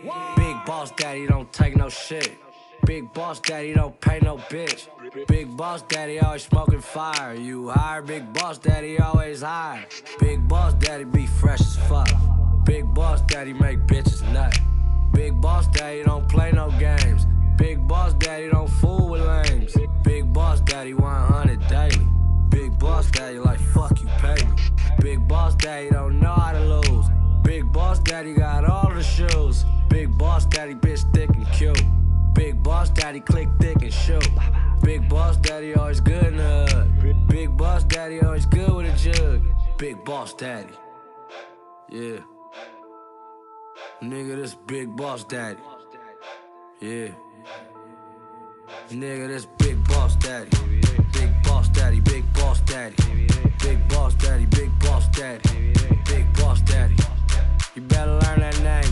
Big boss daddy don't take no shit. Big boss daddy don't pay no bitch. Big boss daddy always smoking fire. You hire big boss daddy always hire. Big boss daddy be fresh as fuck. Big boss daddy make bitches nut. Big boss daddy don't play no games. Big boss daddy don't fool with lames. Big boss daddy 100 daily. Big boss daddy like fuck you pay me. Big boss daddy don't know how to lose. Big boss daddy got all the shoes. Big boss daddy bitch thick and cute. Big boss daddy click thick and shoot. Big boss daddy always good in the hood. Big boss daddy always good with a jug. Big boss daddy. Yeah. Nigga, this big boss daddy. Yeah. Nigga, this big boss daddy. Big boss daddy, big boss daddy. Big boss daddy, big boss daddy. Big boss daddy. You better learn that name.